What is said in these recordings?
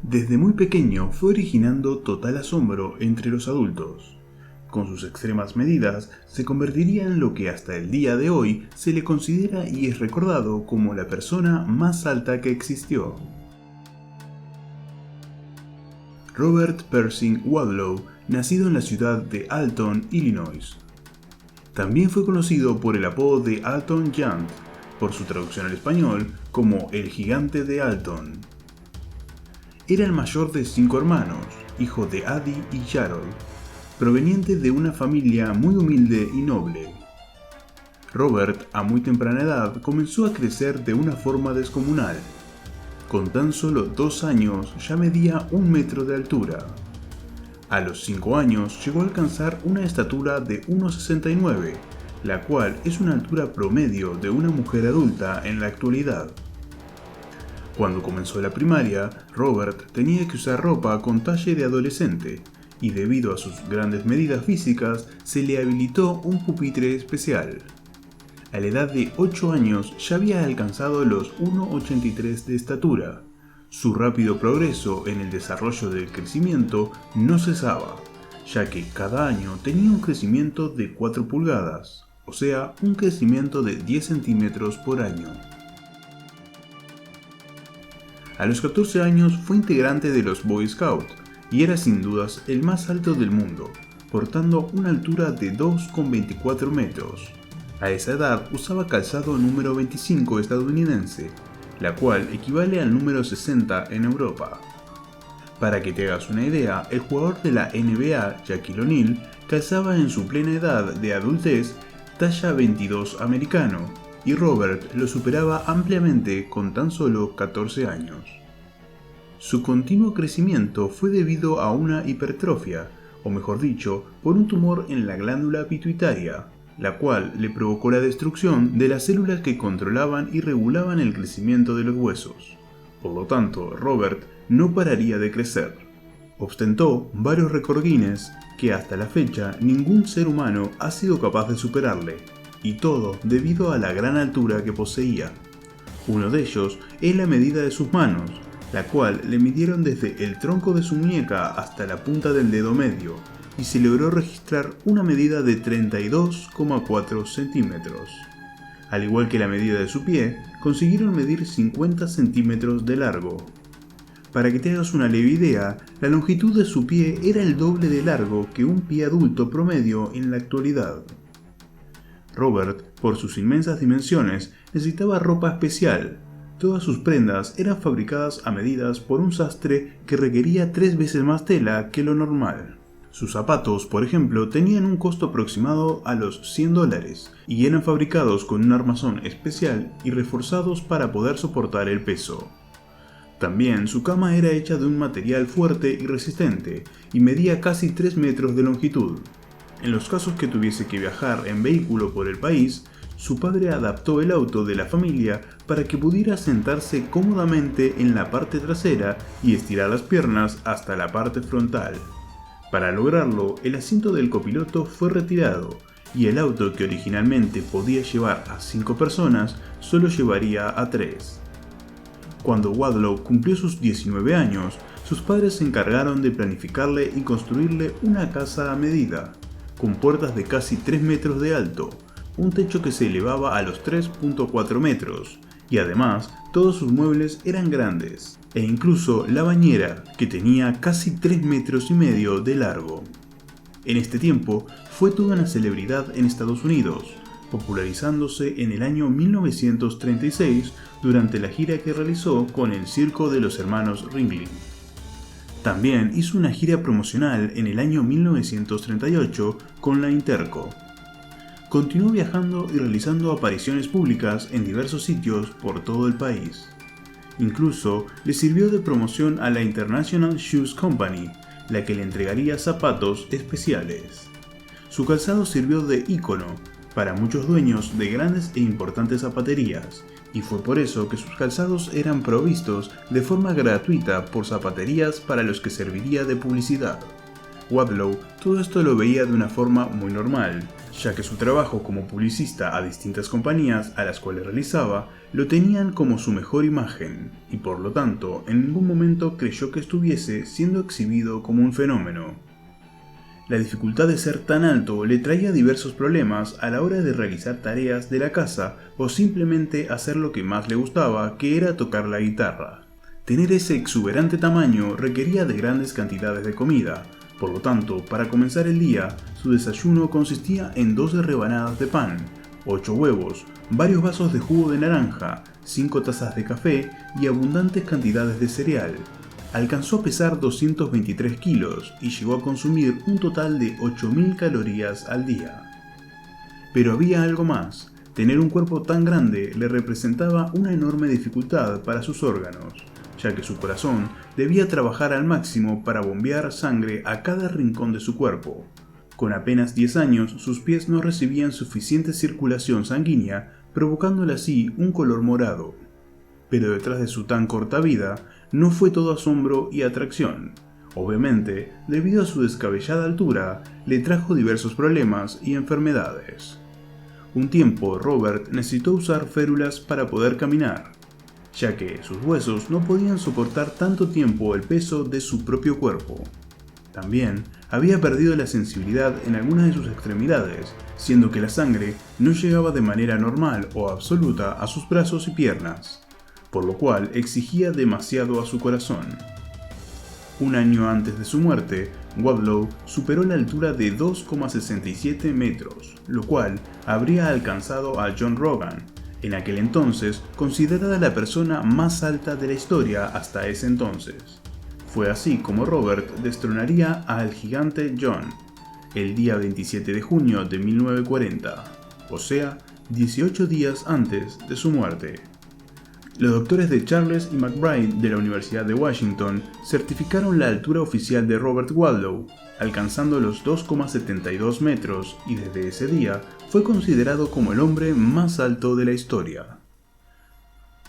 Desde muy pequeño fue originando total asombro entre los adultos. Con sus extremas medidas, se convertiría en lo que hasta el día de hoy se le considera y es recordado como la persona más alta que existió. Robert Pershing Wadlow, nacido en la ciudad de Alton, Illinois. También fue conocido por el apodo de Alton Giant, por su traducción al español como el gigante de Alton. Era el mayor de 5 hermanos, hijo de Addie y Harold, proveniente de una familia muy humilde y noble. Robert, a muy temprana edad, comenzó a crecer de una forma descomunal. Con tan solo 2 años ya medía 1 metro de altura. A los 5 años llegó a alcanzar una estatura de 1,69, la cual es una altura promedio de una mujer adulta en la actualidad. Cuando comenzó la primaria, Robert tenía que usar ropa con talle de adolescente, y debido a sus grandes medidas físicas, se le habilitó un pupitre especial. A la edad de 8 años ya había alcanzado los 1,83 de estatura. Su rápido progreso en el desarrollo del crecimiento no cesaba, ya que cada año tenía un crecimiento de 4 pulgadas, o sea, un crecimiento de 10 centímetros por año. A los 14 años fue integrante de los Boy Scouts y era sin dudas el más alto del mundo, portando una altura de 2,24 metros. A esa edad usaba calzado número 25 estadounidense, la cual equivale al número 60 en Europa. Para que te hagas una idea, el jugador de la NBA, Shaquille O'Neal, calzaba en su plena edad de adultez talla 22 americano, y Robert lo superaba ampliamente con tan solo 14 años. Su continuo crecimiento fue debido a una hipertrofia, o mejor dicho, por un tumor en la glándula pituitaria, la cual le provocó la destrucción de las células que controlaban y regulaban el crecimiento de los huesos. Por lo tanto, Robert no pararía de crecer. Ostentó varios récords Guinness que hasta la fecha ningún ser humano ha sido capaz de superarle, y todo debido a la gran altura que poseía. Uno de ellos es la medida de sus manos, la cual le midieron desde el tronco de su muñeca hasta la punta del dedo medio, y se logró registrar una medida de 32,4 centímetros. Al igual que la medida de su pie, consiguieron medir 50 centímetros de largo. Para que te hagas una leve idea, la longitud de su pie era el doble de largo que un pie adulto promedio en la actualidad. Robert, por sus inmensas dimensiones, necesitaba ropa especial. Todas sus prendas eran fabricadas a medidas por un sastre que requería 3 veces más tela que lo normal. Sus zapatos, por ejemplo, tenían un costo aproximado a los $100 y eran fabricados con un armazón especial y reforzados para poder soportar el peso. También su cama era hecha de un material fuerte y resistente y medía casi 3 metros de longitud. En los casos que tuviese que viajar en vehículo por el país, su padre adaptó el auto de la familia para que pudiera sentarse cómodamente en la parte trasera y estirar las piernas hasta la parte frontal. Para lograrlo, el asiento del copiloto fue retirado y el auto que originalmente podía llevar a 5 personas solo llevaría a 3. Cuando Wadlow cumplió sus 19 años, sus padres se encargaron de planificarle y construirle una casa a medida, con puertas de casi 3 metros de alto, un techo que se elevaba a los 3,4 metros, y además todos sus muebles eran grandes, e incluso la bañera, que tenía casi 3,5 metros de largo. En este tiempo fue toda una celebridad en Estados Unidos, popularizándose en el año 1936 durante la gira que realizó con el circo de los hermanos Ringling. También hizo una gira promocional en el año 1938 con la Interco. Continuó viajando y realizando apariciones públicas en diversos sitios por todo el país. Incluso le sirvió de promoción a la International Shoes Company, la que le entregaría zapatos especiales. Su calzado sirvió de ícono para muchos dueños de grandes e importantes zapaterías, y fue por eso que sus calzados eran provistos de forma gratuita por zapaterías para los que serviría de publicidad. Wadlow todo esto lo veía de una forma muy normal, ya que su trabajo como publicista a distintas compañías a las cuales realizaba lo tenían como su mejor imagen, y por lo tanto en ningún momento creyó que estuviese siendo exhibido como un fenómeno. La dificultad de ser tan alto le traía diversos problemas a la hora de realizar tareas de la casa o simplemente hacer lo que más le gustaba, que era tocar la guitarra. Tener ese exuberante tamaño requería de grandes cantidades de comida, por lo tanto, para comenzar el día, su desayuno consistía en 12 rebanadas de pan, 8 huevos, varios vasos de jugo de naranja, 5 tazas de café y abundantes cantidades de cereal. Alcanzó a pesar 223 kilos y llegó a consumir un total de 8.000 calorías al día. Pero había algo más. Tener un cuerpo tan grande le representaba una enorme dificultad para sus órganos, ya que su corazón debía trabajar al máximo para bombear sangre a cada rincón de su cuerpo. Con apenas 10 años, sus pies no recibían suficiente circulación sanguínea, provocándole así un color morado. Pero detrás de su tan corta vida, no fue todo asombro y atracción. Obviamente, debido a su descabellada altura, le trajo diversos problemas y enfermedades. Un tiempo, Robert necesitó usar férulas para poder caminar, ya que sus huesos no podían soportar tanto tiempo el peso de su propio cuerpo. También había perdido la sensibilidad en algunas de sus extremidades, siendo que la sangre no llegaba de manera normal o absoluta a sus brazos y piernas, por lo cual exigía demasiado a su corazón. Un año antes de su muerte, Wadlow superó la altura de 2,67 metros, lo cual habría alcanzado a John Rogan, en aquel entonces considerada la persona más alta de la historia hasta ese entonces. Fue así como Robert destronaría al gigante John, el día 27 de junio de 1940, o sea, 18 días antes de su muerte. Los doctores de Charles y McBride de la Universidad de Washington certificaron la altura oficial de Robert Wadlow, alcanzando los 2,72 metros, y desde ese día fue considerado como el hombre más alto de la historia.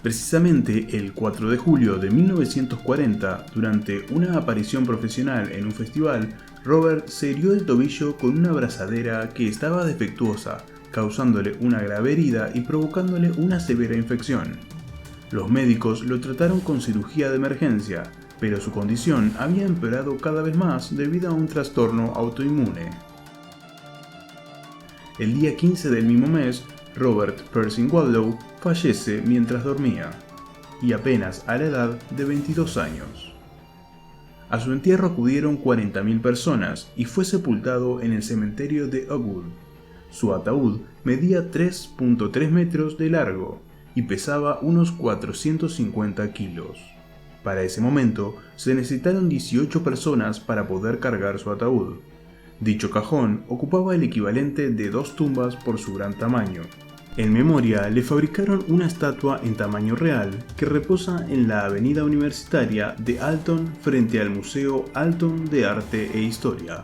Precisamente el 4 de julio de 1940, durante una aparición profesional en un festival, Robert se hirió el tobillo con una abrazadera que estaba defectuosa, causándole una grave herida y provocándole una severa infección. Los médicos lo trataron con cirugía de emergencia, pero su condición había empeorado cada vez más debido a un trastorno autoinmune. El día 15 del mismo mes, Robert Percy Wadlow fallece mientras dormía, y apenas a la edad de 22 años. A su entierro acudieron 40.000 personas y fue sepultado en el cementerio de Oakwood. Su ataúd medía 3,3 metros de largo y pesaba unos 450 kilos. Para ese momento se necesitaron 18 personas para poder cargar su ataúd. Dicho cajón ocupaba el equivalente de 2 tumbas por su gran tamaño. En memoria le fabricaron una estatua en tamaño real que reposa en la avenida universitaria de Alton frente al Museo Alton de Arte e Historia.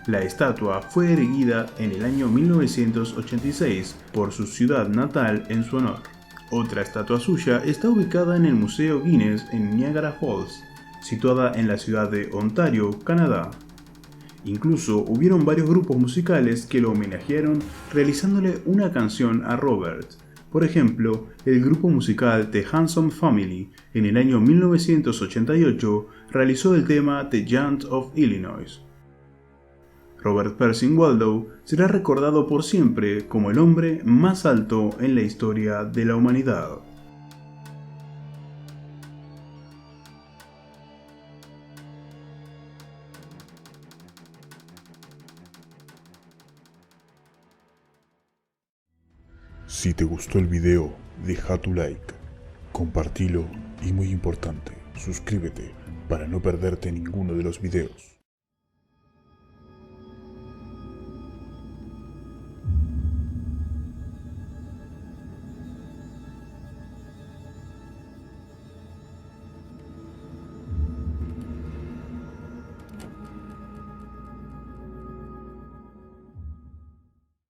La estatua fue erguida en el año 1986 por su ciudad natal en su honor. Otra estatua suya está ubicada en el Museo Guinness en Niagara Falls, situada en la ciudad de Ontario, Canadá. Incluso hubieron varios grupos musicales que lo homenajearon realizándole una canción a Robert. Por ejemplo, el grupo musical The Hanson Family en el año 1988 realizó el tema The Giant of Illinois. Robert Percy Wadlow será recordado por siempre como el hombre más alto en la historia de la humanidad. Si te gustó el video, deja tu like, compartilo y muy importante, suscríbete para no perderte ninguno de los videos.